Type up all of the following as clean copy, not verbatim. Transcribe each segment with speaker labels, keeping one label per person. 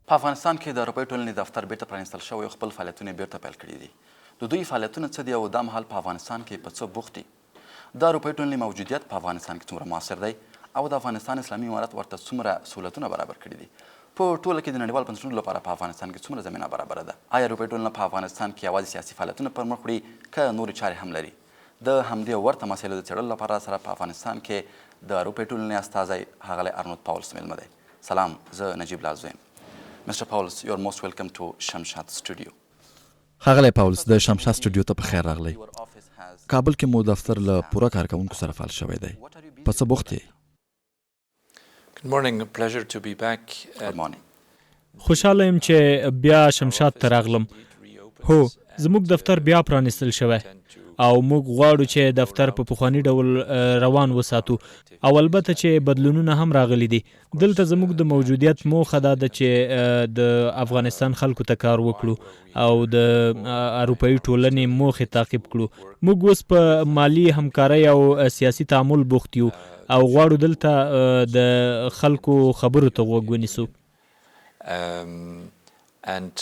Speaker 1: په افغانستان کې د اروپايي ټولنې دفتر بیرته پرانیستل شوی او خپل فعالیتونه بیرته پیل کړي دي. د دوی فعالیتونه څه دي او دا مهال په افغانستان کې په څه بوخت دي؟ د اروپايي ټولنې موجودیت په افغانستان کې څومره موثر دی او د افغانستان اسلامي امارت ورته څومره سهولتونه برابر کړي دي؟ په ټوله کې د نړیوال بنسټونو لپاره په افغانستان کې څومره زمینه برابره ده؟ آیا اروپايي ټولنه په افغانستان کې یوازې سیاسي فعالیتونه پر مخ وړي که نورې چارې هم لري؟ د همدې ورته مسایلو د څېړلو لپاره سره په افغانستان کې د اروپايي ټولنې استازی ښاغلی ارنوټ پاولس مېلمه دی. سلام، زه نجیب لال زویم. Mr. Pauwels, you are most welcome to Shamshad studio.
Speaker 2: ښاغلی پاولس، د شمشاد سټوډیو ته په خیر راغلی. کابل کې مو دفتر له پوره کارکوونکو سره فعال شوی دی. په څه بوخت یې؟
Speaker 3: Good morning, a pleasure to be back.
Speaker 1: Good morning.
Speaker 4: خوشحاله یم چې بیا شمشاد ته راغلم. هو، زموږ دفتر بیا پرانیستل شوی او موږ غواړو چې دفتر په پخواني ډول روان وساتو او البته چې بدلونونه هم راغلي دي. دلته زموږ د موجودیت موخه دا ده چې د افغانستان خلکو ته کار وکړو او د اروپايي ټولنې موخې تعقیب کړو. موږ اوس په مالی همکارۍ او سیاسي تعامل بوخت یو او غواړو دلته د خلکو خبرو ته غوږ ونیسو.
Speaker 3: And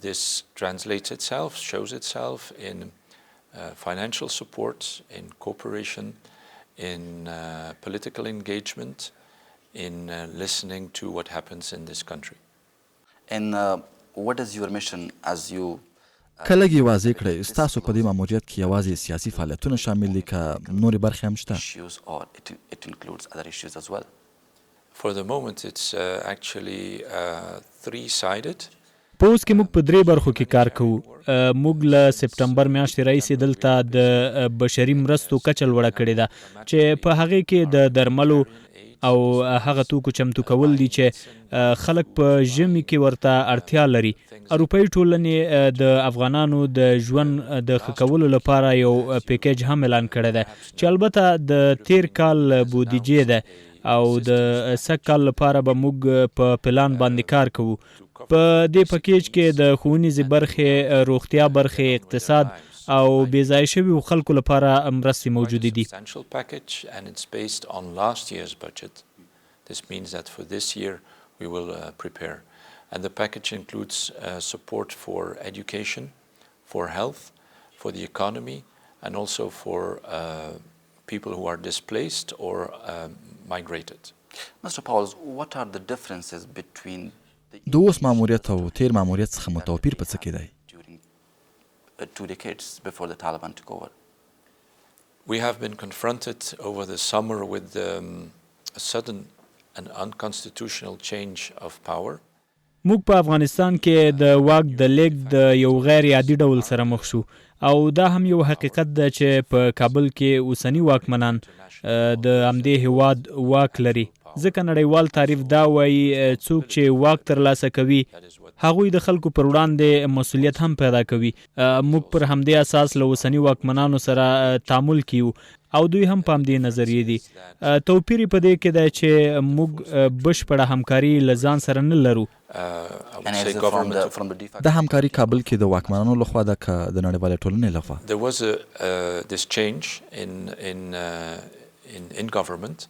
Speaker 3: this shows itself in financial support, in cooperation, in political engagement, in listening to what happens in this country.
Speaker 1: And what is your mission as you
Speaker 2: که لږ یې واضح کړئ، ستاسو په دې ماموریت کې یوازې سیاسي فعالیتونه شامل دي که نورې برخې هم شته؟
Speaker 1: issues or it includes other issues as well?
Speaker 3: For the moment it's actually three-sided.
Speaker 4: په اوس کې موږ په 3 برخو کې کار کوو. موږ له سپټمبر میاشتې راهیسې دلته د بشري مرستو کچه لوړه کړې ده چې په هغې کې د درملو او هغه توکو چمتو کول دي چې خلک په ژمي کې ورته اړتیا لري. اروپايي ټولنې د افغانانو د ژوند د ښه کولو لپاره یو پیکیج هم اعلان کړی دی چې البته د تیر کال بودیجې ده او د سږ کال لپاره به موږ په پلان باندې کار کوو. په دې پکیج کې د ښوونیزې برخې، روغتیا برخې، اقتصاد او بې ځای شویو خلکو لپاره مرستې موجودې دي.
Speaker 3: Substantial package and it's based on last year's budget. This means that for this year we will prepare. And the package includes support for education, for health, for the economy, and also for people who are displaced or migrated.
Speaker 1: Mr. Pauwels, what are the differences between
Speaker 2: د اوس ماموریت او تیر ماموریت څخه متوپیر په څه کې دی؟
Speaker 1: during 2 decades before the Taliban took over?
Speaker 3: We have been confronted over the summer with a sudden and unconstitutional change of power.
Speaker 4: موږ په افغانستان کې د واک د لیږد د یو غیر عادي ډول سره مخ شو او دا هم یو حقیقت ده چې په کابل کې اوسني واکمنان د همدې هیواد واک لري. ځکه نړیوال تعریف دا وایي څوک چې واک ترلاسه کوي هغوی د خلکو پر وړاندې مسؤلیت هم پیدا کوي. موږ پر همدې اساس له اوسني واکمنانو سره تعامل کیو او دوی هم په همدې نظریې دي. توپیر په دې کې دی چې موږ بشپړه همکاري له ځان سره نه لرو.
Speaker 2: د همکاري کابل کې د واکمنانو لخوا ده که د نړیوالې ټولنې لخوا؟
Speaker 3: There was this change in government.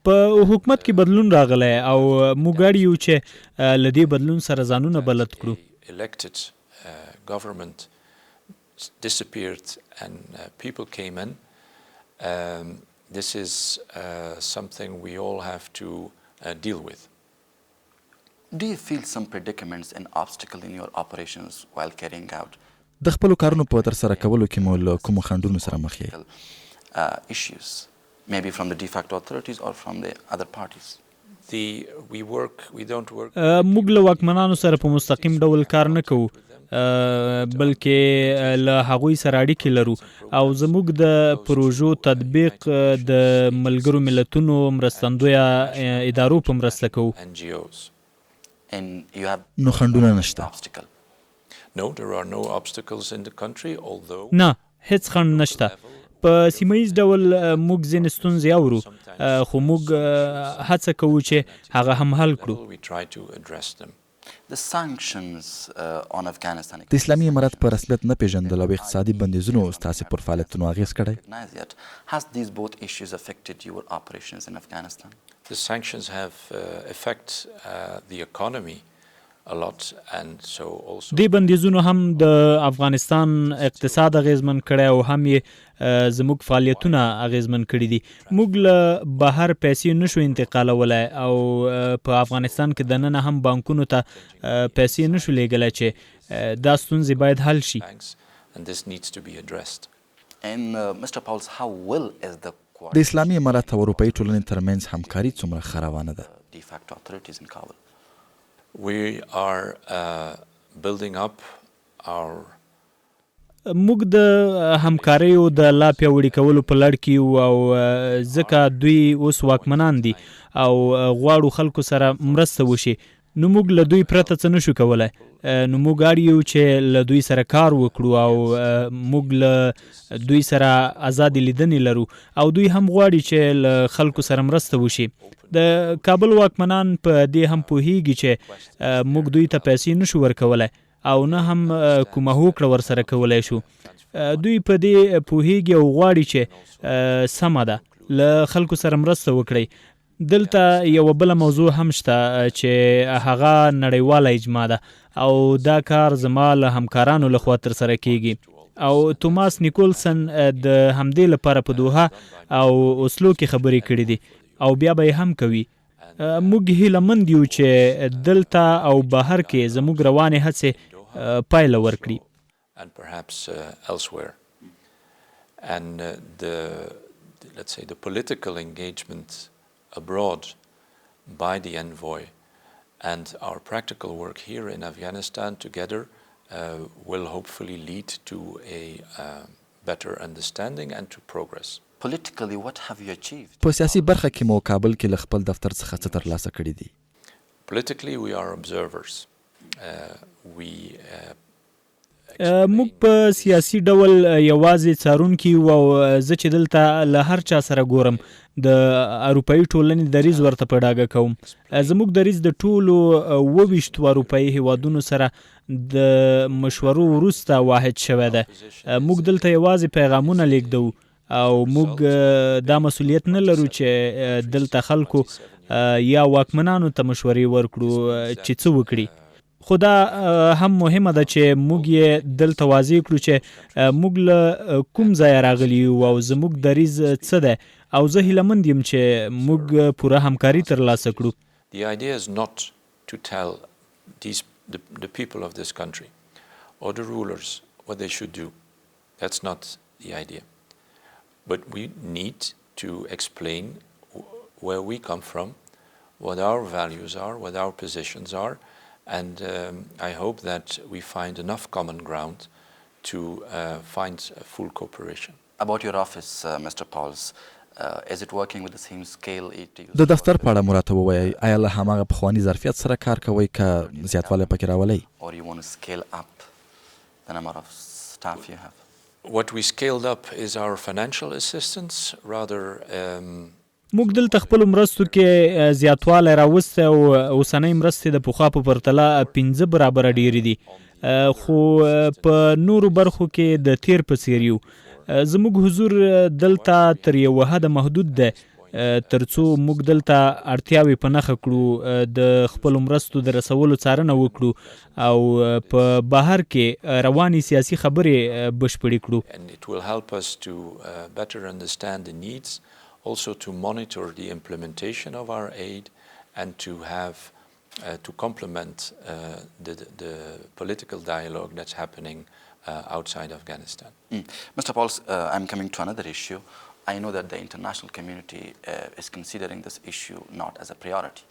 Speaker 4: په حکومت کې بدلون راغلی او موږ اړ یو چې له دې بدلون سره ځانونه بلد کړو.
Speaker 3: Elected government disappeared and people came in. This is something we all have to deal with.
Speaker 1: Do you feel some predicaments and obstacles in your operations while carrying out
Speaker 2: د خپلو کارونو په ترسره کولو کې مو له کومو خنډونو سره مخ یې؟
Speaker 1: issues, maybe from the de facto authorities or from the other parties?
Speaker 3: We don't work.
Speaker 4: موږ له واکمنانو سره په مستقیم ډول کار نه کوو بلکې له هغوی سره اړیکې لرو او زموږ د پروژو تطبیق د ملګرو ملتونو مرستندویه ادارو په مرسته کوو.
Speaker 2: نو خنډونه نشته؟
Speaker 3: No, there are no obstacles in the country, although
Speaker 4: نه، هیڅ خنډ نشته. په سیمه‌ییز ډول موږ ځینې ستونزې اورو خو موږ هڅه کوو چې هغه هم حل کړو.
Speaker 1: The sanctions on Afghanistan.
Speaker 2: د اسلامي امارت په رسمیت نه پیژندل او اقتصادي بندیزونو ستاسو پر فعالیتونو اغیز کړی؟
Speaker 1: Has these both issues affected your operations in Afghanistan?
Speaker 3: The sanctions have affected the economy a lot, and so also
Speaker 4: دې بندیزونو هم د افغانستان اقتصاد اغیزمن کړی او هم یې زموږ فعالیتونه اغیزمن کړي دي. موږ له بهر پیسې نشو انتقالولی او په افغانستان کې دننه هم بانکونو ته پیسې نشو لیږلی چې دا ستونزې باید حل شي.
Speaker 3: banks, and this needs to be addressed.
Speaker 1: And Mr. Pauwels, how well is the
Speaker 2: د اسلامي امارت او اروپايي ټولنې ترمنځ همکاري څومره ښه روانه ده؟
Speaker 1: de facto authorities in Kabul?
Speaker 3: We are building up our
Speaker 4: موږ د همکاریو د لا پیاوړي کولو په لړ کې یو او ځکه دوی اوس واکمنان دي او غواړو خلکو سره مرسته وشي، نو موږ له دوی پرته څه نشو کولی. نو موږ اړ یو چې له دوی سره کار وکړو او موږ له دوی سره ازادې لیدنې لرو او دوی هم غواړي چې له خلکو سره مرسته وشي. د کابل واکمنان په دې هم پوهیږي چې موږ دوی ته پیسې نشو ورکولی او نه هم کومه هوکړه ورسره کولی شو. دوی په دې پوهیږي او غواړي چې سمه ده له خلکو سره مرسته وکړي. دلته یوه بله موضوع هم شته چې هغه نړیواله اجماع ده او دا کار زما له همکارانو لخوا ترسره کیږي او توماس نیکولسن د همدې لپاره په دوحه او اوسلو کې خبرې کړې دي او بیا به یې هم کوي. موږ هیلهمند یو چې دلته او بهر کې زموږ روانې هڅې پایله ورکړي.
Speaker 3: and perhaps elsewhere. And let's say the political engagement abroad by the envoy and our practical work here in Afghanistan together will hopefully lead to a better understanding and to progress.
Speaker 1: Politically, what have you achieved?
Speaker 2: په سیاسي برخه کې مو کابل کې له خپل دفتر څخه څه ترلاسه کړي دي؟
Speaker 3: Politically, we are observers.
Speaker 4: موږ په سیاسي ډول یوازې څارونکي یو او زه چې دلته له هر چا سره ګورم د اروپايي ټولنې دریځ ورته په ډاګه کوم. زموږ دریځ د ټولو 22 اروپايي هیوادونو سره د مشورو وروسته واحد شوی ده. موږ دلته یوازې پیغامونه لیږدو او موږ دا مسؤلیت نه لرو چې دلته خلکو یا واکمنانو ته مشورې ورکړو چې څه وکړي. خو دا هم مهمه ده چې موږ یې دلته واضح کړو چې موږ له کوم ځایه راغلي یو او زموږ دریځ څه ده او زه هیلهمند یم چې موږ پوره همکاري ترلاسه کړو.
Speaker 3: The idea is not to tell the people of this country or the rulers what they should do. That's not the idea. But we need to explain where we come from, what our values are, what our positions are, and I hope that we find enough common ground to find full cooperation.
Speaker 1: About your office, Mr. Pauwels, is it working with the same scale it used?
Speaker 2: د دفتر په اړه مراته ووایئ، آیا له هماغه پخواني ظرفیت سره کار کوئ که زیاتوالی پکې راولئ؟
Speaker 1: Or you want to scale up the number of staff you have?
Speaker 3: What we scaled up is our financial assistance, rather
Speaker 4: موږ دلته خپلو مرستو کې زیاتوالی راوستی او اوسنۍ مرستې د پخوا په پرتله 15 برابره ډېرې دي، خو په نورو برخو کې د تیر په څیر یو. زموږ حضور دلته تر یوه حده محدود ده تر څو موږ دلته اړتیاوې په نښه کړو، د خپلو مرستو د رسولو څارنه وکړو او په بهر کې روانې سیاسي خبرې بشپړې کړو.
Speaker 3: and it will help us to better understand the needs, also to monitor the implementation of our aid and to have to complement the political dialogue that's happening outside Afghanistan.
Speaker 1: Mr. Pauwels, I'm coming to another issue. I know that the international community is considering this issue not as a priority.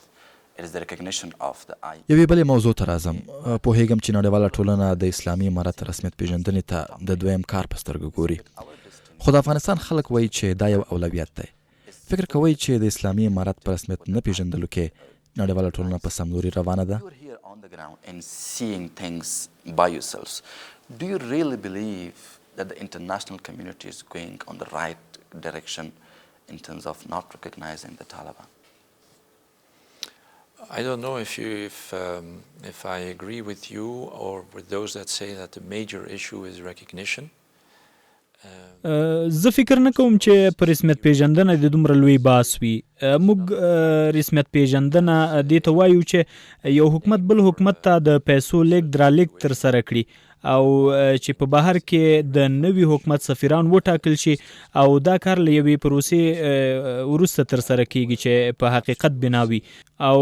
Speaker 1: It is the recognition of the
Speaker 2: یوې بلې موضوع ته راځم. پوهیږم چې نړیواله ټولنه د اسلامي امارت رسمیت پیژندنې ته د دویم کار په سترګه ګوري، خو د افغانستان خلک وایي چې دا یو اولویت دی. فکر کوئ چې د اسلامي امارت په رسمیت نه پیژندلو کې نړیواله ټولنه په سملوري روانه ده؟
Speaker 1: You're here on the ground and seeing things by yourselves. Do you really believe that the international community is going on the right direction in terms of not recognizing the Taliban?
Speaker 3: I don't know if I agree with you or with those that say that the major issue is recognition.
Speaker 4: زه فکر نه کوم چې په رسمیت پیژندنه د دومره لوی بحث وي. موږ رسمیت پیژندنه دې ته وایو چې یو حکومت بل حکومت ته د پیسو لیږد رالېږد ترسره کړي او چې په بهر کې د نوي حکومت سفیران وټاکل شي او دا کار له یوې پروسې وروسته ترسره کیږي چې په حقیقت بناوي او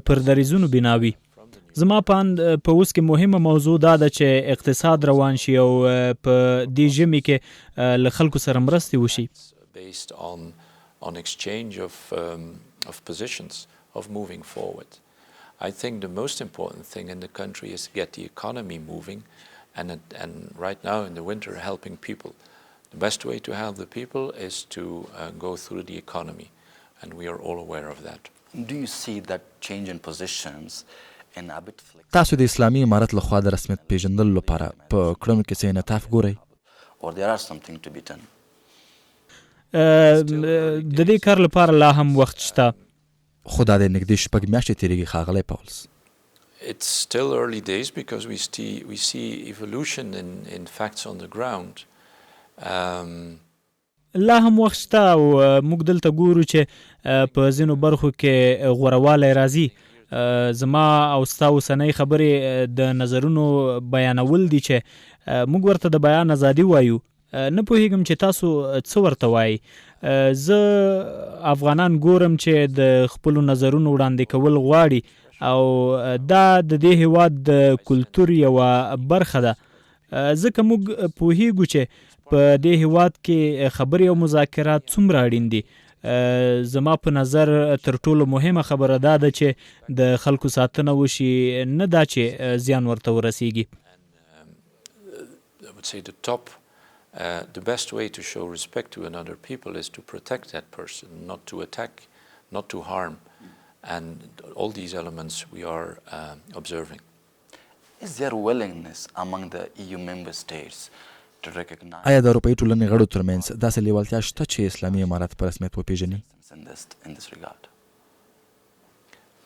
Speaker 4: پر دریځونو بناوي. زما په اوس کې مهمه موضوع دا ده چې اقتصاد روان شي او په دې ژمي کې له خلکو سره مرستې وشي.
Speaker 3: Based on exchange of positions of moving forward. I think the most important thing in the country is to get the economy moving and right now in the winter helping people. The best way to help the people is to go through the economy and we are all aware of that.
Speaker 1: Do you see that change in positions
Speaker 2: تاسو د اسلامي امارت لخوا د رسمیت پیژندلو لپاره په کړنو کې څه انعطاف ګورئ؟
Speaker 1: or there are something to be done?
Speaker 4: د دې کار لپاره لا هم وخت شته.
Speaker 2: خو دا د نږدې 6 میاشتې تېرېږي ښاغلی پاولز.
Speaker 3: It's still early days because we see evolution in facts on the ground.
Speaker 4: لا هم وخت شته او موږ دلته ګورو چې په ځینو برخو کې غوروالی راځي. زما او ستا اوسنۍ خبرې د نظرونو بیانول دي چې موږ ورته د بیان ازادي وایو. نه پوهیږم چې تاسو څه ورته وایي. زه افغانان ګورم چې د خپلو نظرونو وړاندې کول غواړي او دا د دې هیواد د کلتور یوه برخه ده. ځکه موږ پوهیږو چې په دې هیواد کې خبرې او مذاکرات څومره اړین دي. زما په نظر تر ټولو مهمه خبره دا ده چې د خلکو ساتنه وشي، نه دا چې زیان ورته ورسیږي.
Speaker 3: I would say the best way to show respect to another people is to protect that person, not to attack, not to harm, and all these elements we are observing.
Speaker 1: Is there willingness among the EU member states to recognize
Speaker 2: آیا د اروپايي ټولنې غړو ترمنځ داسې لیوالتیا شته چې اسلامي امارت په رسمیت وپیژني؟
Speaker 1: in this regard?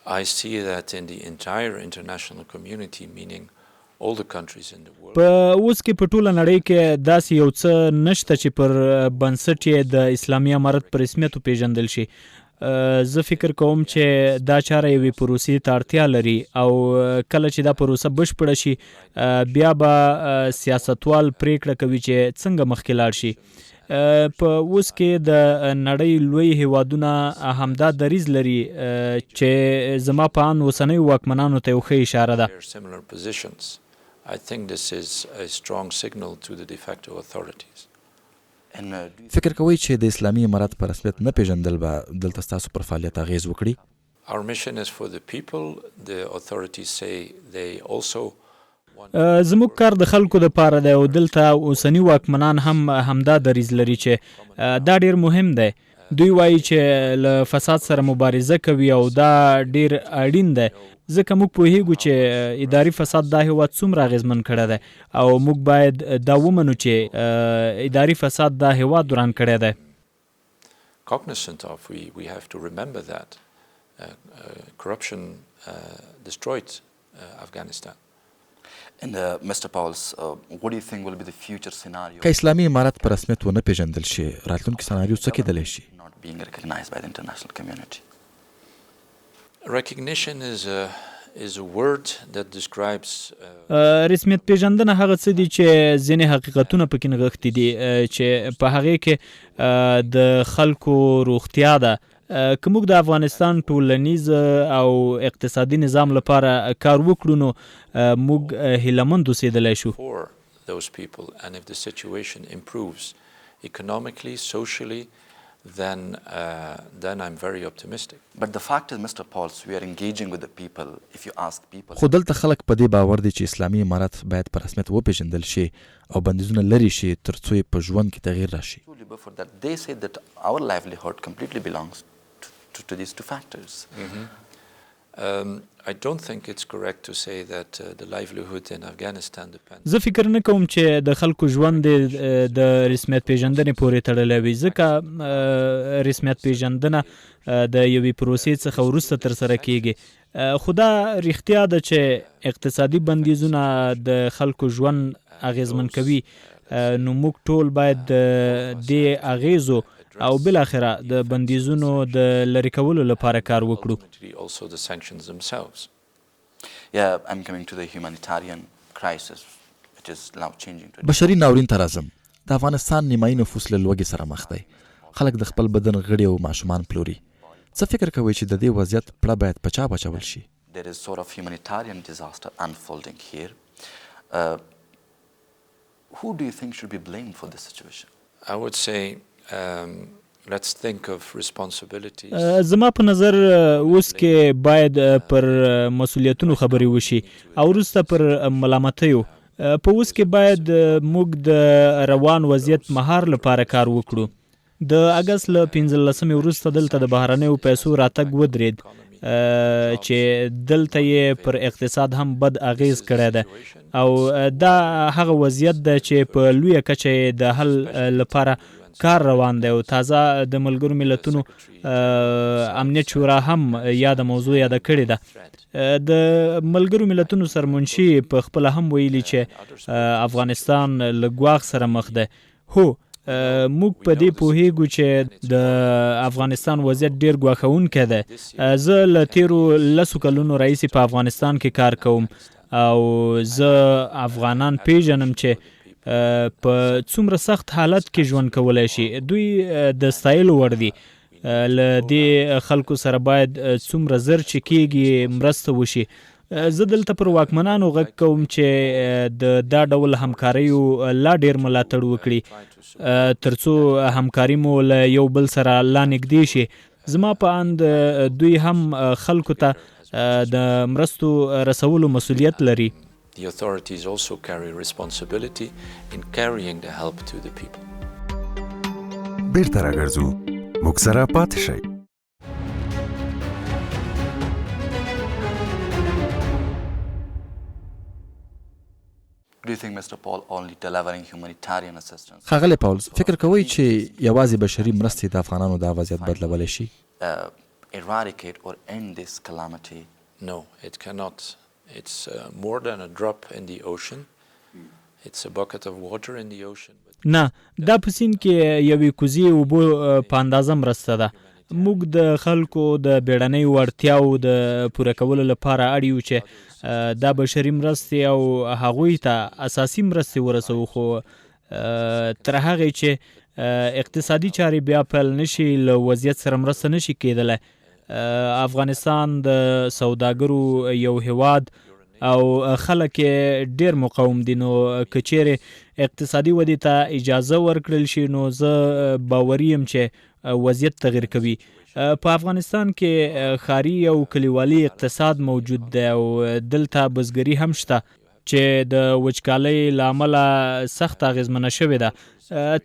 Speaker 3: I see that in the entire international community, meaning all the countries in the world.
Speaker 4: په اوس کې په ټوله نړۍ کې داسې یو څه نشته چې پر بنسټ یې د اسلامي امارت په رسمیت وپیژندل شي. زه فکر کوم چې دا چاره یوې پروسې ته اړتیا لري او کله چې دا پروسه بشپړه شي بیا به سیاستوال پریکړه کوي چې څنګه مخکې لاړ شي. په اوس کې د نړۍ لوی هیوادونه همدا دریځ لري چې زما په اند اوسنیو واکمنانو ته یو ښه اشاره ده.
Speaker 3: Similar positions. I think this is a strong signal to the de facto authorities.
Speaker 2: فکر کوئ چې د اسلامي امارت په رسمیت نه پیژندل به دلته ستاسو پر فعالیت اغیز وکړي؟
Speaker 3: Our mission is for the people. The authorities say they also
Speaker 4: زموږ کار د خلکو دپاره دی او دلته اوسني واکمنان هم همدا دریځ لري چې دا ډیر مهم دی. دوی وایي چې له فساد سره مبارزه کوي او دا ډیر اړین دی ځکه موږ پوهیږو چې اداري فساد دا هیواد څومره اغیزمن کړی دی او موږ باید دا ومنو چې اداري فساد دا هیواد وران کړی دی.
Speaker 3: Cognizant of, we have to remember that corruption destroyed Afghanistan.
Speaker 1: And Mr. Pauwels, what do you think will be the future scenario?
Speaker 2: که اسلامي امارت په رسمیت ونه پیژندل شي راتلونکي سناریو څه کیدلی شي؟
Speaker 1: Not being recognized by the international community.
Speaker 3: Recognition is a word that describes
Speaker 4: رسمیت پیژندنه هغه څه دي چې ځینې حقیقتونه پکې نغښتي دي چې په هغې کې د خلکو روغتیا ده. که موږ د افغانستان ټولنیز او اقتصادي نظام لپاره کار وکړو نو موږ هیلهمند اوسېدلی شو.
Speaker 3: for those people, and if the situation improves economically, socially, then I'm very optimistic.
Speaker 1: But the fact is, Mr. Pauwels, we are engaging with the people. If you ask people,
Speaker 2: خو دلته خلک په دې باور دي چې اسلامي امارت باید په رسمیت وپیژندل شي او بندیزونه لرې شي تر څو یې په ژوند کې تغییر راشي.
Speaker 1: before that, they say that our livelihood completely belongs to these two factors.
Speaker 3: I don't think it's correct to say that the livelihood in Afghanistan depends.
Speaker 4: زه فکر نه کوم چې د خلکو ژوند د رسمیت پیژندنې پورې تړلی وي ځکه رسمیت پیژندنه د یوې پروسې څخه وروسته ترسره کیږي. خو دا رښتیا ده چې اقتصادي بندیزونه د خلکو ژوند اغیزمن کوي نو موږ ټول باید د دې اغیزو او بل اخره د بندیزونو د لری کولو لپاره کار وکړو.
Speaker 3: Also the sanctions themselves.
Speaker 1: Yeah, I'm coming to the humanitarian crisis which is now changing to
Speaker 2: بشري ناورین ته راځم. د افغانستان نیمایي نفوس له لوږې سره مخ دی. خلک د خپل بدن غړي او ماشومان پلوري. څه فکر کوئ چې د دې وضعیت پړه باید په چا بچول شي؟
Speaker 1: There is sort of humanitarian disaster unfolding here. Who do you think should be blamed for this situation?
Speaker 3: I would say let's think of responsibilities.
Speaker 4: زما په نظر اوس کې باید پر مسؤلیتونو خبرې وشي او وروسته پر ملامتیو. په اوس کې باید موږ د روان وضعیت مهار لپاره کار وکړو. د اګست له 15 وروسته دلته د بهرنیو پیسو راتګ ودرېد چې دلته یې پر اقتصاد هم بد اغیز کړی ده او دا هغه وضعیت ده چې په لویه کچه د حل لپاره کار روان دی او تازه د ملګرو ملتونو امنیت شورا هم یاده موضوع یاده کړې ده. د ملګرو ملتونو سرمنشي په خپل هم ویلي چې افغانستان له ګواښ سره مخ ده. هو موږ په دې پوهیږو چې د افغانستان وضعیت ډیر ګواښونکی ده. زه له تیرو 10 کلونو راهیسې په افغانستان کې کار کوم او زه افغانان پیژنم چې په څومره سخت حالت کې ژوند کولی شي. دوی د ستایلو وړ دي. له دې خلکو سره باید څومره زر چې کېږي مرسته وشي. زه دلته پر واکمنانو غږ کوم چې د دا ډول همکاریو لا ډیر ملاتړ وکړي ترڅو همکاري مو له یو بل سره لا نږدې شي. زما په اند دوی هم خلکو ته د مرستو رسولو مسؤلیت لري.
Speaker 3: The authorities also carry responsibility in carrying the help to the people.
Speaker 5: بیرته راګرځو موږ سره پاتې شئ.
Speaker 1: Do you think Mr. Paul only delivering humanitarian assistance?
Speaker 2: ښاغلی پاولز، فکر کوئ چې یوازې بشري مرستې د افغانانو د وضعیت بدلولی شي؟
Speaker 3: Eradicate or end this calamity? No, it cannot. It's more than a drop in the ocean. It's a bucket of water in the ocean.
Speaker 4: نه، دا په سیند کې یوې کوزې اوبو په اندازه مرسته ده. موږ د خلکو د بیړنیو اړتیاو د پوره کولو لپاره اړ یو چې دا بشري مرستې او هغوی ته اساسي مرستې ورسوو، خو تر هغې چې اقتصادي چارې بیا پیل نشي له وضعیت سره مرسته نشي کېدلی. افغانستان د سوداګرو یو هیواد او خلک ډیر مقاوم دي، نو که چیرې اقتصادي ودې ته اجازه ورکړل شي نو زه باوري یم چې وضعیت تغیر کوي. په افغانستان کې ښاري او کلیوالي اقتصاد موجود دی او دلته بزګري هم شته چې د وچکالۍ له امله سخت اغېزمنه شوې ده.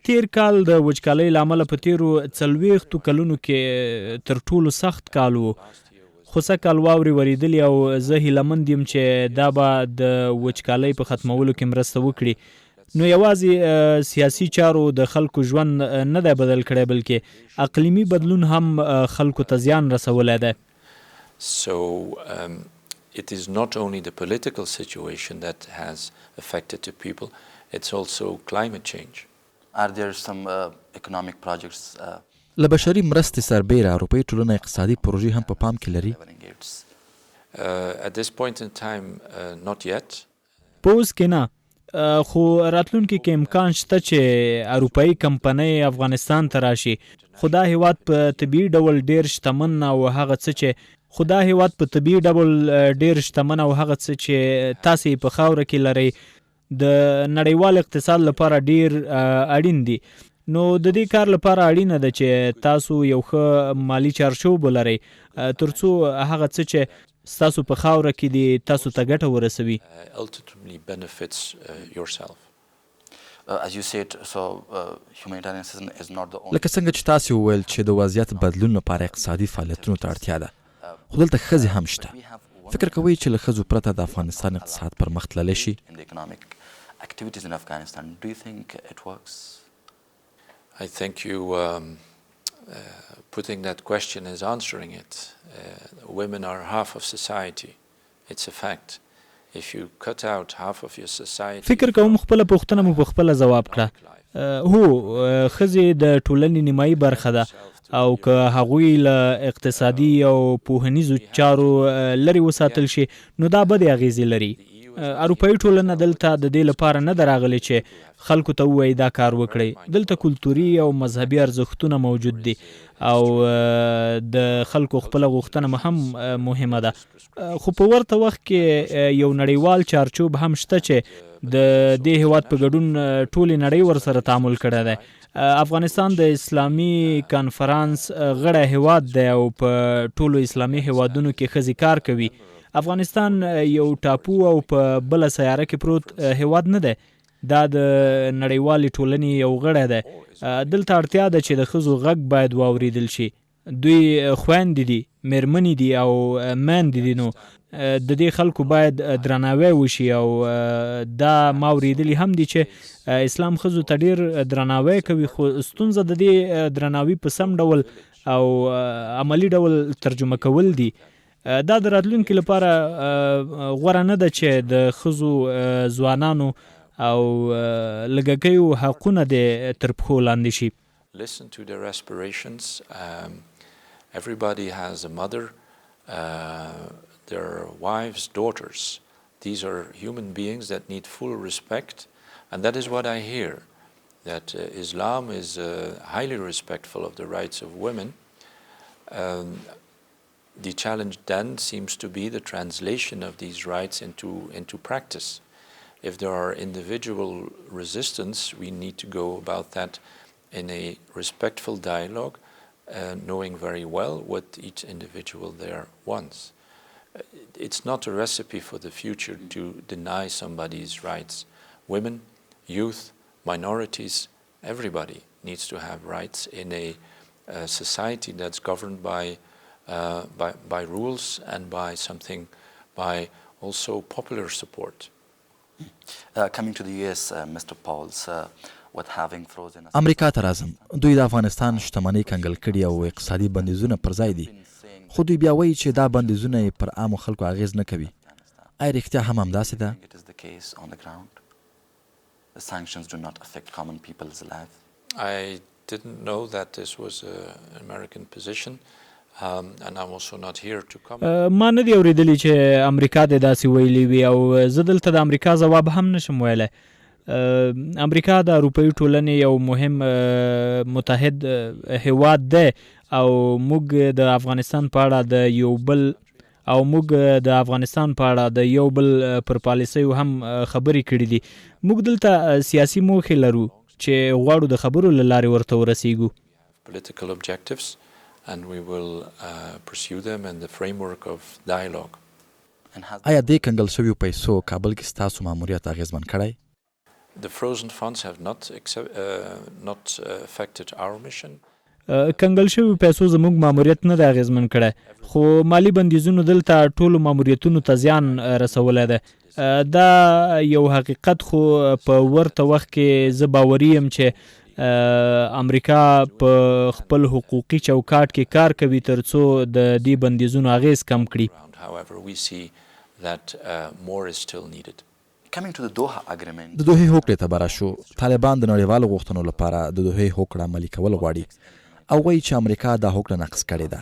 Speaker 4: تیر کال د وچکالۍ له امله په تیرو 40 کلونو کې تر ټولو سخت کال و، خو سږکال واورې ورېدلې او زه هیلهمند یم چې دا به د وچکالۍ په ختمولو کې مرسته وکړي. نو یوازې سیاسي چارو د خلکو ژوند نه دی بدل کړی، بلکې اقلیمي بدلون هم خلکو ته زیان رسولی دی.
Speaker 3: So it is not only the political situation that has affected the people, it's also climate change.
Speaker 1: Are there some economic projects?
Speaker 2: له بشري مرستې سربیره اروپایي ټولنه اقتصادي پروژې هم په پام کې لري؟
Speaker 3: At this point in time, not yet.
Speaker 4: په اوس کې نه، خو راتلونکي کې امکان شته چې اروپایي کمپنۍ افغانستان ته راشي. خو دا هیواد په طبیعي ډول ډیر شتمن او هغه څه چې تاسې په خاوره کې لرئ د نړیوال اقتصاد لپاره ډیر اړین دي. نو د دې کار لپاره اړینه ده چې تاسو یو ښه مالی چارچوب ولرئ ترڅو هغه څه چې ستاسو په خاوره کې دي تاسو ته ګټه ورسوي.
Speaker 3: Ultimately benefits yourself.
Speaker 1: As you said, so humanitarian assistance is not the only.
Speaker 2: لکه څنګه چې تاسو وویل چې د وضعیت بدلون لپاره اقتصادي فعالیتونو ته اړتیا ده، خو دلته ښځې هم شته. فکر کوئ چې له ښځو پرته د افغانستان اقتصاد پرمخ تللی شي؟
Speaker 1: In the economic activities in Afghanistan, do you think it works?
Speaker 3: I think you putting that question is answering it. Women are half of society. It's a fact. If you cut out half of your society,
Speaker 4: فکر کوم خپل پوښتنه مو په خپل جواب کړه. هو ښځې د ټولنې نیمایي برخه ده او که هغوی له اقتصادي او پوهنیزو چارو لرې وساتل شي نو دا بدې اغیزې لري. اروپایي ټولنه دلته د دې لپاره نه ده راغلې چې خلکو ته ووایي دا کار وکړئ. دلته کلتوري او مذهبي ارزښتونه موجود دي او د خلکو خپله غوښتنه هم مهمه ده. خو په ورته وخت کې یو نړیوال چارچوب هم شته چې د دې هیواد په ګډون ټولې نړۍ ورسره تعامل کړی دی. افغانستان د اسلامي کانفرانس غړی هیواد دی او په ټولو اسلامي هیوادونو کې ښځې کار کوي. افغانستان یو ټاپو او په بله سیاره کې پروت هیواد نه دی. دا د نړیوالې ټولنې یو غړی دی. دلته اړتیا ده چې د ښځو غږ باید واوریدل شي. دوی خویندې دي، میرمنې دي او میندې دي، نو د دې خلکو باید درناوی وشي او دا ما اوریدلي هم دي چې اسلام ښځو ته ډیر درناوی کوي، خو ستونزه د دې درناوي په سم ډول او عملی ډول ترجمه کول دي. دا د راتلونکي لپاره غوره نه ده چې د ښځو ځوانانو او لږکیو حقونه د تر پښو لاندې شي.
Speaker 3: Listen to their aspirations. Everybody has a mother, their wives, daughters. These are human beings that need full respect, and that is what I hear, that Islam is highly respectful of the rights of women. The challenge then seems to be the translation of these rights into practice. If there are individual resistance, we need to go about that in a respectful dialogue, knowing very well what each individual there wants. It's not a recipe for the future to deny somebody's rights. Women, youth, minorities, everybody needs to have rights in a society that's governed by rules and by also popular support.
Speaker 1: Coming to the US, Mr. Pauwels,
Speaker 2: امریکا ته راځم. دوی د افغانستان شتمنۍ کنګل کړي او اقتصادي بندیزونه پر ځای دي، خو دوی بیا وایي چې دا بندیزونه یې پر عامو خلکو اغیز نه کوي. آیا رښتیا هم همداسې ده؟
Speaker 3: I didn't know that this was an American position. And I'm also not here to comment.
Speaker 4: ما نه دی اوریدلی چې امریکا د داسې ویلي وي او زه دلته د امریکا ځواب هم نشم ویلی. امریکا د اروپایي ټولنې یو مهم متحد هیواد دی او موږ د افغانستان په اړه د یو بل پر پالیسیو هم خبرې کړي دي. موږ دلته سیاسي موخې لرو چې غواړو د خبرو له لارې ورته ورسیږو.
Speaker 3: Political objectives, and we will pursue them in the framework of dialogue.
Speaker 2: آیا دې کنګل شویو پیسو کابل کې ستاسو ماموریت اغیزمن کړی؟
Speaker 3: The frozen funds have not affected our mission.
Speaker 4: کنګل شویو پیسو زموږ ماموریت نه دی اغیزمن کړی، خو مالی بندیزونو دلته ټولو ماموریتونو ته زیان رسولی دی. دا یو حقیقت، خو په ورته وخت کې زه باوري یم چې امریکا په خپل حقوقي چوکاټ کې کار کوي ترڅو د دې بندیزونو اغیز کم کړي.
Speaker 3: However, we see that more is still needed.
Speaker 2: د دوحې هوکړې ته به راشو. طالبان د نړیوالو غوښتنو لپاره د دوحې هوکړه عملي کول غواړي او وایي چې امریکا دا هوکړه نقض کړې ده.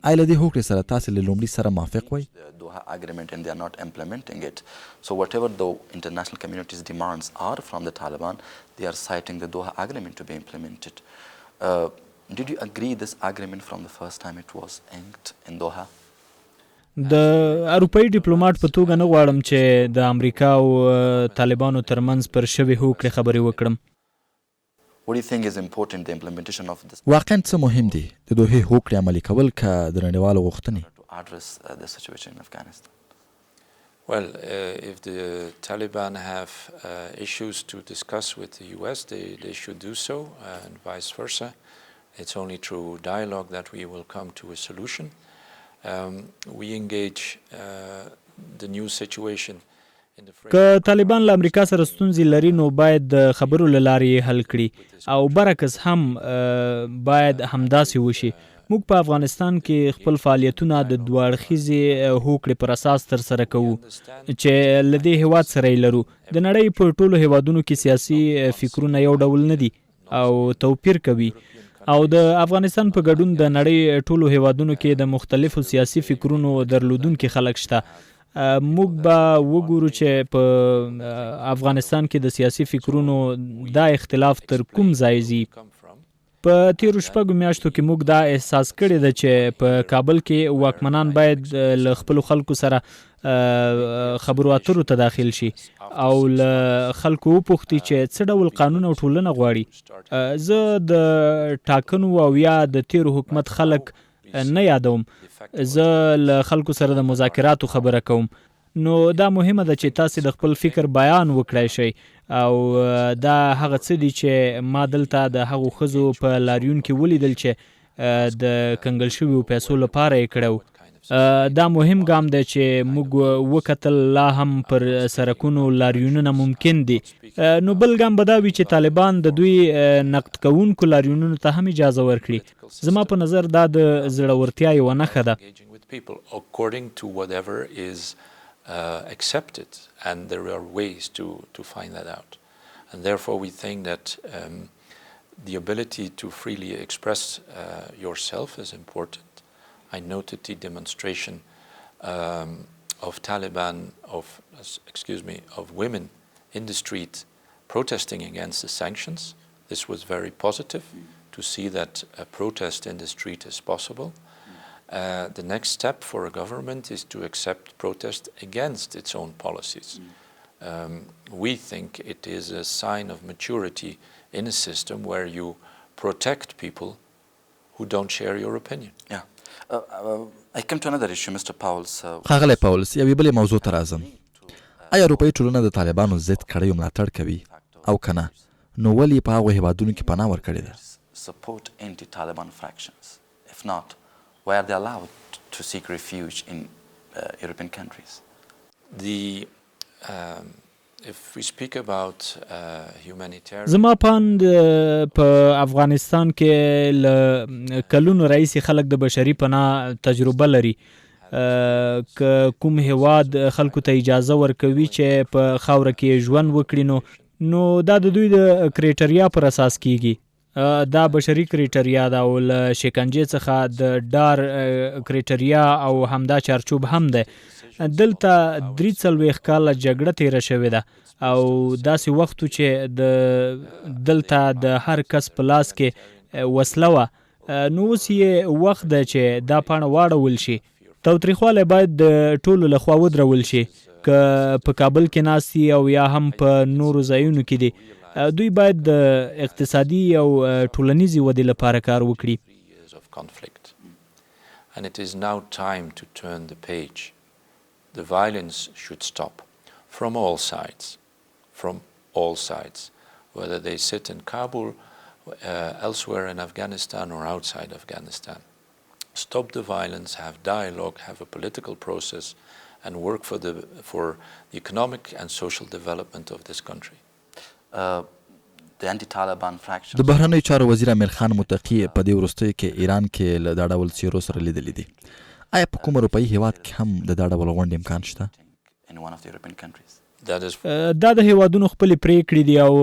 Speaker 2: آیا له دې هوکړې سره تاسې له لومړي سره موافق وئ؟
Speaker 1: And they are not implementing it. So whatever the international community's demands are from the Taliban, they are citing the Doha Agreement to be implemented. Did you agree this agreement from the first time it was inked in Doha?
Speaker 4: د اروپایي ډیپلوماټ په توګه نه غواړم چې د امریکا او طالبانو ترمنځ پر شوې هوکړې خبرې وکړم.
Speaker 1: What do you think is important the implementation of this?
Speaker 2: واقعاً څه مهم دي د دوحې هوکړې عملي کول که د نړیوالو غوښتنې؟
Speaker 1: To address the situation in Afghanistan.
Speaker 3: Well, if the Taliban have issues to discuss with the US, they should do so, and vice versa. It's only through dialogue that we will come to a solution. We engage the new situation in the framework.
Speaker 4: که طالبان له امریکا سره ستونزې لري نو باید د خبرو له لارې حل کړي او برعکس هم باید همداسې وشي. موږ په افغانستان کې خپل فعالیتونه د دوه اړخیزې هوکړې پر اساس ترسره کوو چې له دې هیواد سره یې لرو. د نړۍ په ټولو هیوادونو کې سیاسي فکرونه یو ډول نه دي او توپیر کوي، او د افغانستان په ګډون د نړۍ ټولو هیوادونو کې د مختلفو سیاسي فکرونو درلودونکي خلک شته. موږ به وګورو چې په افغانستان کې د سیاسي فکرونو دا اختلاف تر کوم ځای ځي. په تیرو شپږو میاشتو کې موږ دا احساس کړی ده چې په کابل کې واکمنان باید له خپلو خلکو سره خبرو اترو ته داخل شي او له خلکو وپوښتي چې څه ډول قانون او ټولنه غواړي. زه د ټاکنو او یا د تیرو حکومت خلک نه یادوم، زه له خلکو سره د مذاکراتو خبره کوم. نو دا مهمه ده چې تاسو د خپل فکر بیان وکړای شئ، او دا هغه څه دي چې ما دلته د هغو ښځو په لاریون کې ولیدل چې د کنګل شویو پیسو لپاره یې کړی. دا مهم ګام دی چې موږ وکتل لا هم پر سرکونو لاریونونه ممکن دي. نو بل ګام به دا وي چې طالبان د دوی نقد کوونکو لاریونونو ته هم اجازه ورکړي. زما په نظر دا د زړورتیا یوه نښه ده.
Speaker 3: Accepted, and there are ways to find that out, and therefore we think that the ability to freely express yourself is important. I noted the demonstration of Taliban, of women in the street protesting against the sanctions. This was very positive to see that a protest in the street is possible. The next step for a government is to accept protest against its own policies. We think it is a sign of maturity in a system where you protect people who don't share your opinion.
Speaker 1: I come to another issue, Mr. Pauwels.
Speaker 2: ښاغلی پاولز، یوې بلې موضوع ته راځم. آیا اروپایي ټولنه د طالبانو ضد کړیو ملاتړ کوي او که نه؟ نو ولې په هغو هیوادونو کې پناه ورکړې ده؟
Speaker 1: Support anti-Taliban fractions. If not, why are they allowed to seek refuge in European countries?
Speaker 3: If we speak about humanitarian...
Speaker 4: زما پاند په افغانستان کې له کلونو راهیسې خلک د بشري پناه تجربه لري. که کوم هیواد خلکو ته اجازه ورکوي چې په خاوره کې ژوند وکړي نو دا د دوی د کرایټریا پر اساس کیږي. دا بشري کرایټریا ده او له شکنجې څخه د ډار کرایټریا او همدا چارچوب هم ده. دلته 43 کاله جګړه تیره شوې ده او داسې وخت چې دلته د هر کس په لاس کې وسله وه، نو اوس یې وخت ده چې دا پاڼه واړول شي. تاوتریخوالی باید د ټولو لخوا ودرول شي، که په کابل کې ناست دي او یا هم په نورو ځایونو کې دي. دوی باید د اقتصادي او ټولنیزې ودې لپاره کار وکړي.
Speaker 3: And it is now time to turn the page. The violence should stop from all sides, whether they sit in Kabul, elsewhere in Afghanistan or outside Afghanistan. Stop the violence, have dialogue, have a political process, and work for the economic and social development of this country.
Speaker 2: د بهرنیو چارو وزیر امیر خان متقي په دې وروستیو کې ایران کې له دا ډول څیرو سره لیدلي دي. آیا په کوم اروپایي هیواد کې هم د دا ډول غونډې امکان شته؟
Speaker 4: دا د هیوادونو خپلې پریکړې دي او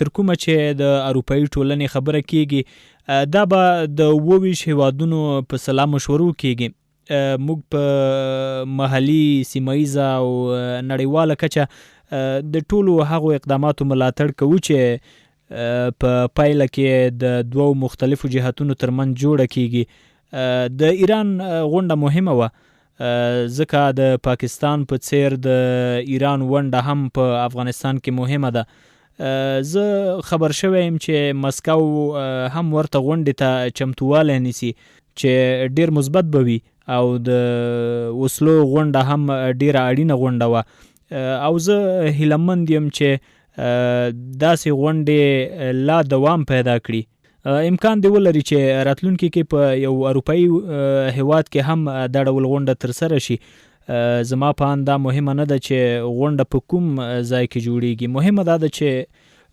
Speaker 4: تر کومه چې د اروپایي ټولنې خبره کیږي دا به د 22 هیوادونو په سلا مشورو کیږي. موږ په محلي، سیمهییزه او نړیواله کچه د ټولو هغو اقداماتو ملاتړ کوو چې په پایله کې د دوو مختلفو جهتونو ترمنځ جوړه کیږي. د ایران غونډه مهمه وه ځکه د پاکستان په څیر د ایران ونډه هم په افغانستان کې مهمه ده. زه خبر شوی یم چې مسکا هم ورته غونډې ته چمتووالی نیسي چې ډیر مثبت به وي او د وسلو غونډه هم ډیره اړینه غونډه وه او زه هیلهمند یم چې داسې غونډې لا دوام پیدا کړي. امکان دی ولري چې راتلونکي کې په یو اروپایي هیواد کې هم دا ډول غونډه ترسره شي. زما په اند دا مهمه نه ده چې غونډه په کوم ځای کې جوړیږي، مهمه دا ده چې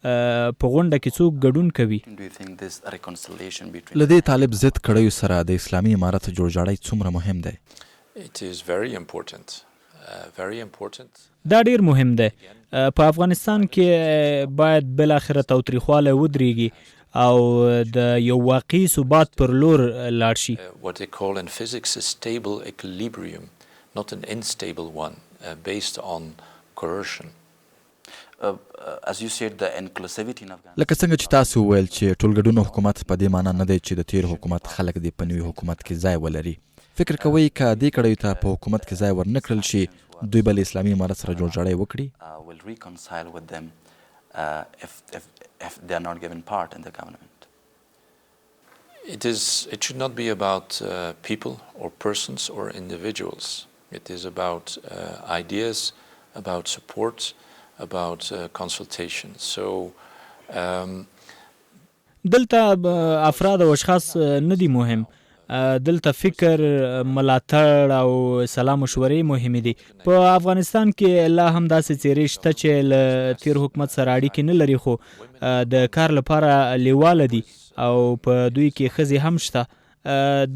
Speaker 4: په غونډه کې څوک ګډون کوي؟
Speaker 2: له دې طالب ضد کړیو سره د اسلامي امارت جوړجاړی څومره مهم دی؟
Speaker 4: دا ډیر مهم دی. په افغانستان کې باید بالاخره تاوتریخوالی ودرېږي او د یو واقعي ثبات پر لور لاړ شي.
Speaker 3: What they call in physics a stable equilibrium, not an unstable one, based on coercion.
Speaker 1: As you said, the inclusivity in Afghanistan.
Speaker 2: لکه څنګه چې تاسو وویل چې ټولګډون حکومت په دې معنی نه دی چې د تیر حکومت خلک دې په نوي حکومت کې ځای ولري. فکر کوئ که دې کړیو ته په حکومت کې ځای ورنه کړل شي دوی به له اسلامي امارت سره جوړجاړی وکړي؟
Speaker 1: Will reconcile with them if they are not given part in the government.
Speaker 3: It should not be about people or persons or individuals. It is about ideas, about support, about consultation. So
Speaker 4: دلته افراد او اشخاص نه دي مهم، دلته فکر، ملاتړ او سلام مشورې مهمې دي. په افغانستان کې لا هم داسې څیرې شته چې له تیر حکومت سره اړیکې نه لري خو د کار لپاره لیواله دي او په دوی کې ښځې هم شته.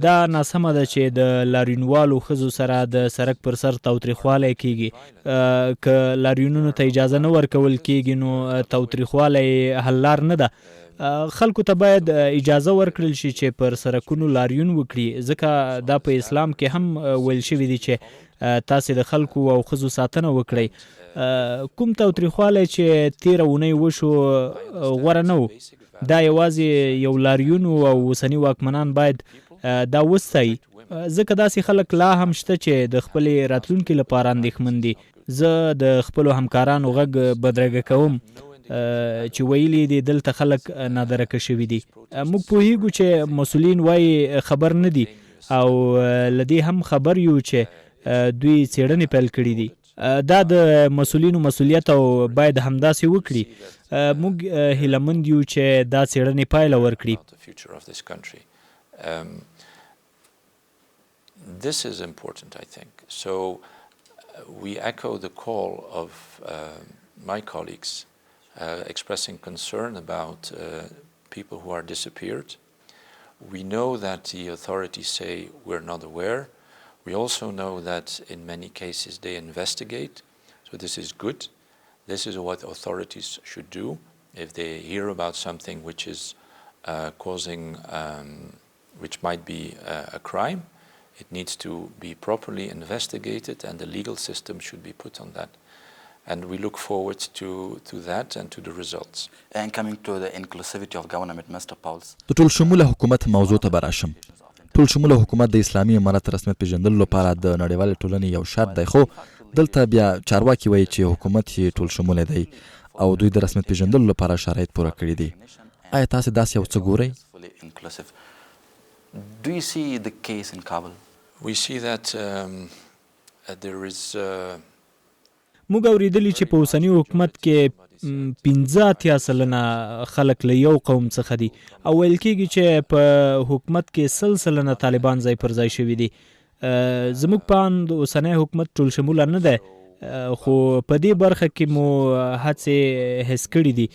Speaker 4: دا ناسمه ده چې د لاریونوالو ښځو سره د سړک پر سر تاوتریخوالی کیږي. که لاریونونو ته اجازه نه ورکول کیږي نو تاوتریخوالی حل لار نه ده. خلکو ته باید اجازه ورکړل شي چې پر سرکونو لاریون وکړي، ځکه دا په اسلام کې هم ویل شوي دي چې تاسې د خلکو او ښځو ساتنه وکړئ. کوم تاوتریخوالی چې تیره اونۍ وشو غوره نه و، دا یوازې یو لاریون او اوسني واکمنان باید دا وستایي، ځکه داسې خلک لا هم شته چې د خپلې راتلونکي لپاره اندېښمن دي. زه د خپلو همکارانو غږ بدرګه کوم چې ویلي دي دلته خلک نادرکه شوي دي. موږ پوهیږو چې مسؤلین وایي خبر نه دي او له دې هم خبر یو چې دوی څېړنې پیل کړي دي. دا د مسؤلینو مسؤلیت او باید همداسې وکړي. موږ هیلهمند یو چې دا څېړنې پایله ورکړي.
Speaker 3: This is important, I think. So we echo the call of my colleagues expressing concern about people who are disappeared. We know that the authorities say we're not aware. We also know that in many cases they investigate. So this is good. This is what authorities should do. If they hear about something which is which might be a crime, it needs to be properly investigated and the legal system should be put on that. And we look forward to that and to the results.
Speaker 1: And coming to the inclusivity of government, Mr. Pauwels.
Speaker 2: د ټول شموله حکومت موضوع ته براشم. ټول شموله حکومت د اسلامي امارت رسمیت پیژندلو لپاره د نړیوالې ټولنې یو شرط دی، خو دلته بیا چارواکي وایي چې حکومت یې ټول شموله دی او دوی د رسمیت پیژندلو لپاره شرایط پوره کړي دي. آیا تاسو داسې یو څه ګورئ؟
Speaker 1: Do you see the case in Kabul?
Speaker 3: We see that there is
Speaker 4: موږ اوریدلی چې په اوسني حکومت کې 85% خلک له یو قوم څخه دي او ویل کېږي چې په حکومت کې 100% طالبان ځای پر ځای شوي دي. زموږ په اند اوسنی حکومت ټول شموله نه دی، خو په دې برخه کې مو هڅې حس کړي دي.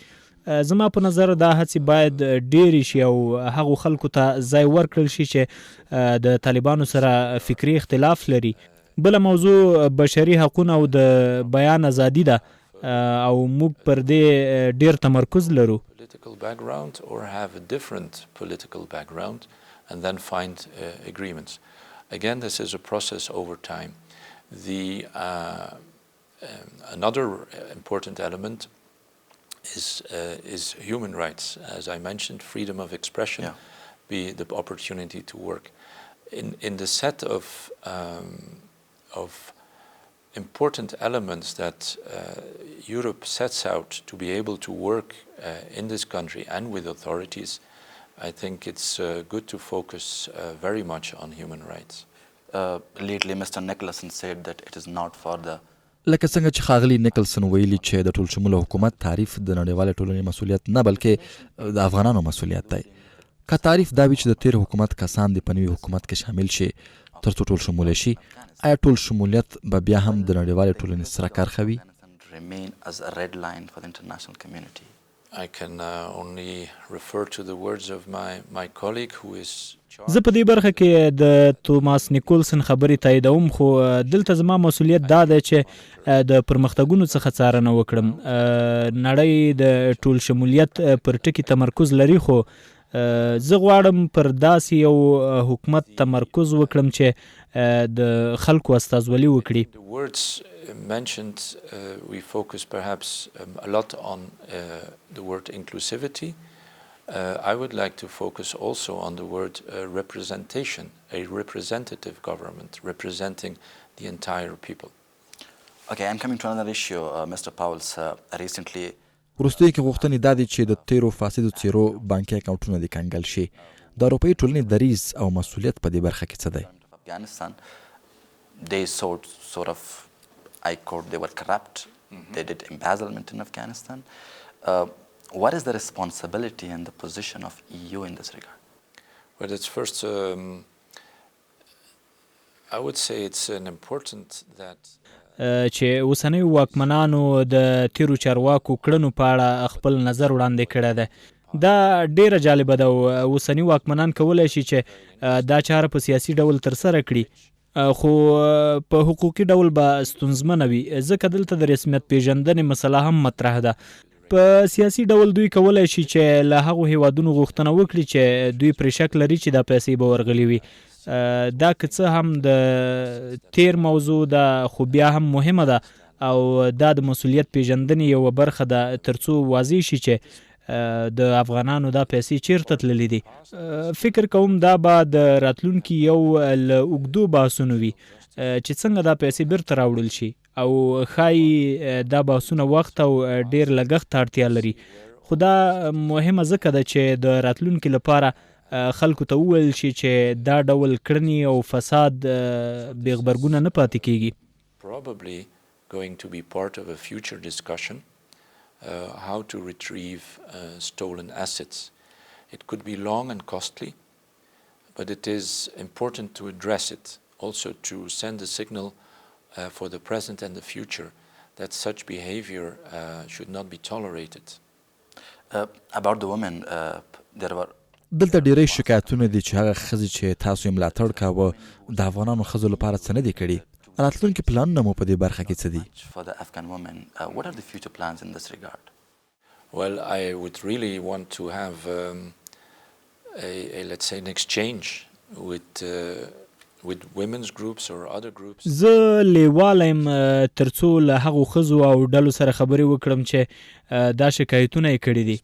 Speaker 4: زما په نظر دا هڅې باید ډېرې شي او هغو خلکو ته ځای ورکړل شي چې د طالبانو سره فکري اختلاف لري. بله موضوع بشري حقونه او د بیان ازادي ده او موږ پر دې ډېر تمرکز لرو.
Speaker 3: Political background or have a different political background and then find agreements. Again, this is a process over time. Another important element is human rights. As I mentioned, freedom of expression, be the opportunity to work. In the set of important elements that Europe sets out to be able to work in this country and with authorities, I think it's good to focus very much on human rights.
Speaker 1: Lately, Mr. Nicholson said that it is not for the
Speaker 2: لکه څنګه چې ښاغلي نیکلسن ویلي چې د ټول شموله حکومت تعریف د نړیوالې ټولنې مسؤلیت نه بلکې د افغانانو مسؤلیت دی. که تعریف دا وي چې د تیر حکومت کسان د په نوي حکومت کې شامل شي تر څو ټول شموله شي، آیا ټول شمولیت به بیا هم د نړیوالې ټولنې سره کار کوي؟
Speaker 3: I can only refer to the words of my colleague who is
Speaker 4: زه په دې برخه کې د توماس نیکولسن خبرې تاییدوم، خو دلته زما مسؤلیت دا دی چې د پرمختګونو څخه څارنه وکړم. نړۍ د ټول شمولیت پر ټکي تمرکز لري، خو زه غواړم پر داسې یو حکومت تمرکز وکړم چې د خلکو استازولي وکړي.
Speaker 3: The words mentioned, we focus perhaps a lot on the word inclusivity. I would like to focus also on the word representation, a representative government representing the entire people.
Speaker 1: Okay, I'm coming to another issue, Mr. Pauwels. Recently,
Speaker 2: وروستیو کې غوښتنې دا دي چې د تیرو فاسدو څیرو بانکي اکاونټونه دې کنګل شي. د اروپايي ټولنې دریځ او مسؤلیت په دې برخه کې څه دی؟
Speaker 1: Afghanistan, they sort of, I quote, they were corrupt. They did embezzlement in Afghanistan. What is the responsibility and the position of EU in this regard?
Speaker 3: Well, it's first, I would say it's an important that
Speaker 4: چې اوسنۍ واکمنانو د تیرو چارواکو کړنو په اړه خپل نظر وړاندې کړی دی. دا ډیره جالبه ده او اوسني واکمنان کولی شي چې دا چاره په سیاسي ډول ترسره کړي، خو په حقوقي ډول به ستونزمنه وي، ځکه دلته د رسمیت پیژندنې مسله هم مطرح ده. په سیاسي ډول دوی کولی شي چې له هغو هیوادونو غوښتنه وکړي چې دوی پرې شک لري چې دا پیسې به ورغلي وي. دا که څه هم د تیر موضوع ده، خو بیا هم مهمه ده او دا د مسؤلیت پیژندنې یوه برخه ده، تر څو واضح شي چې د افغانانو دا پیسې چیرته تللي دي. فکر کوم دا به د راتلونکي یو له اوږدو بحثونو وي چې څنګه دا پیسې بیرته راوړل شي، او ښایي دا بحثونه وخت او ډیر لګښت ته اړتیا لري. خو دا مهمه ځکه ده چې د راتلونکي لپاره خلکو ته وویل شي چې دا ډول کړنې او فساد بې غبرګونه نه پاتې کیږي.
Speaker 3: Probably going to be part of a future discussion how to retrieve stolen assets. It could be long and costly, but it is important to address it, also to send a signal for the present and the future that such behavior should not be tolerated.
Speaker 1: About the women, there were
Speaker 2: دلته ډیری شکایتونه دي چې هغه ښځې چې تاسو یې ملاتړ کاوه د افغانانو ښځو لپاره څه نه دي کړي. راتلونکي پلانونه مو په دې برخه کې څه دي؟
Speaker 1: for the Afghan women, what are the future plans in this regard?
Speaker 3: Well, I would really want to have let's say an exchange with women's groups or other groups.
Speaker 4: زه لیواله یم تر څو له هغو ښځو او ډلو سره خبرې وکړم چې دا شکایتونه یې کړي دي.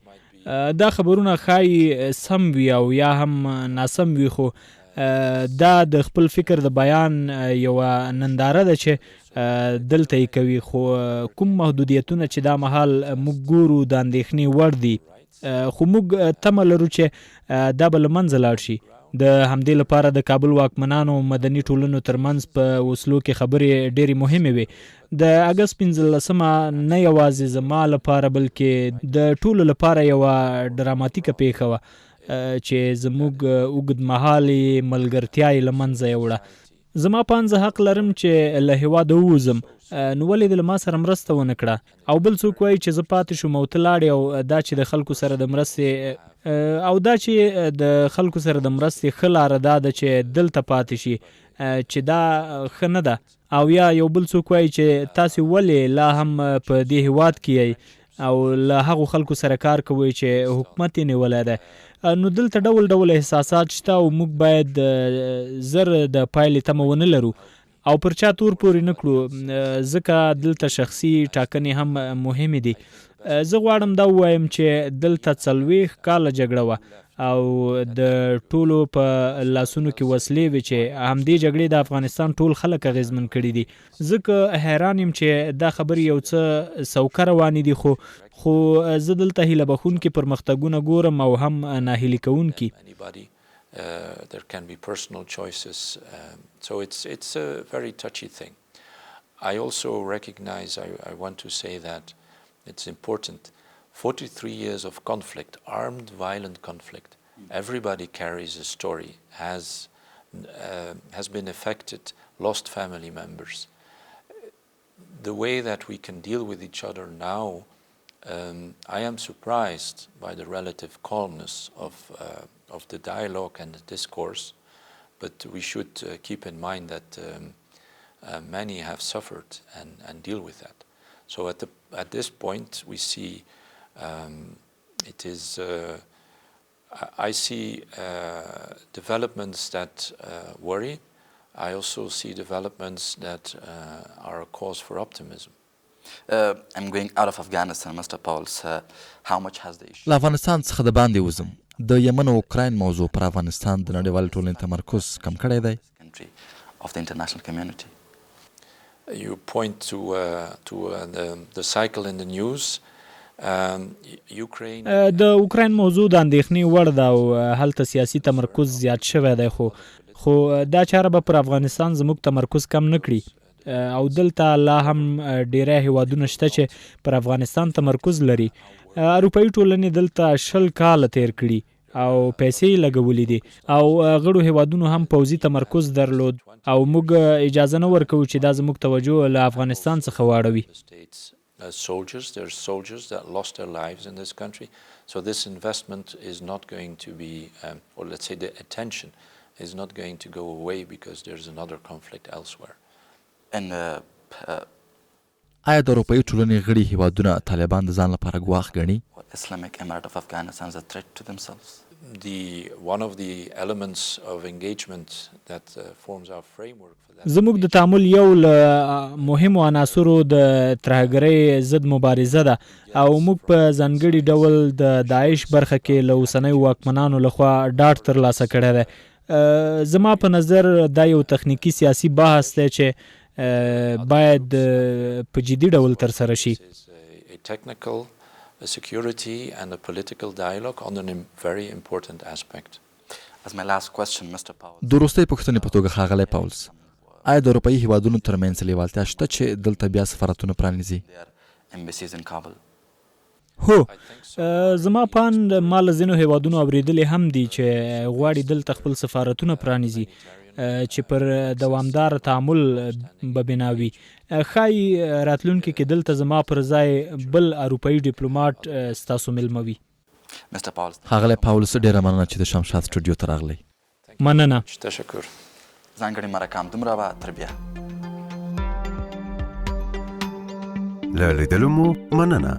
Speaker 4: دا خبرونه ښایي سم وي او یا هم ناسم وي، خو دا د خپل فکر د بیان یوه ننداره ده چې دلته یې کوي. خو کوم محدودیتونه چې دا مهال موږ ګورو د اندېښنې وړ دي، خو موږ تمه لرو چې دا به له منځه لاړ شي. د همدې لپاره د کابل واکمنانو او مدني ټولنو ترمنځ په وسلو کې خبرې ډېرې مهمې وي. د اګست 15 نه یوازې زما لپاره بلکې د ټولو لپاره یوه ډراماتیکه پیښه وه چې زموږ اوږدمهالې ملګرتیا یې له منځه یوړه. زما په اند زه حق لرم چې له هېواده ووځم، نو ولې د له ما سره مرسته ونه کړه؟ او بل څوک وایي چې زه پاتې شوم او ته لاړې، او دا چې د خلکو سره د مرستې ښه لاره دا ده چې دلته پاتې شي، چې دا ښه نه ده. او یا یو بل څوک وایي چې تاسې ولې لا هم په دې هېواد کې یئ او له هغو خلکو سره کار کوئ چې حکومت یې نیولی دی. نو دلته ډول ډول احساسات شته او موږ باید زر د پایلې تمه ونه لرو او پر چا تور پورې نه کړو، ځکه دلته شخصي ټاکنې هم مهمې دي. زه غواړم دا ووایم چې دلته 40 کاله جګړه وه او د ټولو په لاسونو کې وسلې وې چې همدې جګړې د افغانستان ټول خلک اغېزمن کړي دي. ځکه حیران یم چې دا خبرې یو څه سوکه روانې دي، خو زه دلته هیله بخونکي پرمختګونه ګورم او هم ناهیلي کوونکي.
Speaker 3: There can be personal choices, so it's a very touchy thing. I also recognize, I want to say that it's important. 43 years of conflict, armed, violent conflict. Everybody carries a story, has been affected, lost family members. The way that we can deal with each other now I am surprised by the relative calmness of the dialogue and the discourse, but we should keep in mind that many have suffered and deal with that. So at this point we see it is I see developments that worry. I also see developments that are a cause for optimism.
Speaker 1: I'm going out of Afghanistan, Mr. Pauwels. How much has the issue?
Speaker 2: له افغانستان څخه د باندې وزم د یمن او اوکراین موضوع پر افغانستان د نړیوال ټولنې تمرکز کم کړی دی.
Speaker 1: Country of the international community.
Speaker 3: You point to the cycle in the news. Ukraine.
Speaker 4: د اوکراین موضوع د اندېښنې وړ ده او هلته سیاسي تمرکز زیات شوی دی خو دا چاره به پر افغانستان زموږ تمرکز کم نه کړي او دلته لا هم ډیری هیوادونه شته چې پر افغانستان تمرکز لري. اروپايي ټولنې دلته 20 کاله تیر کړي او پیسې لګولې دي او غړو هیوادونو هم پوځي تمرکز درلود او موږ اجازه نه ورکوو چې دا زموږ توجه له افغانستان څخه واړوي.
Speaker 3: There's soldiers that lost their lives in this country. So this investment is not going to be, or let's say the attention is not going to go away because there's another conflict elsewhere.
Speaker 1: And
Speaker 2: آیا د اروپايي ټولنې غړي هیوادونه طالبان د ځان لپاره ګواښ ګڼي؟
Speaker 1: Islamic Emirate of Afghanistan is a threat to themselves.
Speaker 3: One of the elements of engagement that forms our framework for that.
Speaker 4: زموږ د تعامل یو له مهمو عناصرو د ترهګرۍ ضد مبارزه ده او موږ په ځانګړي ډول د داعش برخه کې له اوسنیو واکمنانو لخوا ډاډ ترلاسه کړی دی. زما په نظر دا یو تخنیکي سیاسي بحث دی چې باید په جدي ډول ترسره شي.
Speaker 3: A security and a political dialogue on a very important aspect.
Speaker 1: As my last question, Mr. Pauwels.
Speaker 2: د وروستۍ پوښتنې په توګه ښاغلی پاولز، آیا د اروپايي هیوادونو ترمنځ لیوالتیا شته چې دلته بیا سفارتونه پرانیزي؟
Speaker 1: Embassies in Kabul.
Speaker 4: هو زما پاند ما له ځینو هیوادونو اورېدلې هم دي چې غواړي دلته خپل سفارتونه پرانیزي چې پر دوامدار تعامل به بنا وي. ښایي راتلونکي کې دلته زما پر ځای بل اروپايي ډیپلوماټ ستاسو میلمه وي.
Speaker 1: Mr. Pauwels.
Speaker 2: ښاغلی پاولز ډېره مننه چې د شمشاد سټوډیو ته راغلی.
Speaker 4: مننه.
Speaker 3: تشکر.
Speaker 1: ځانګړې مرکه همدومره وه، تر بیا.
Speaker 5: له لیدلو مو مننه.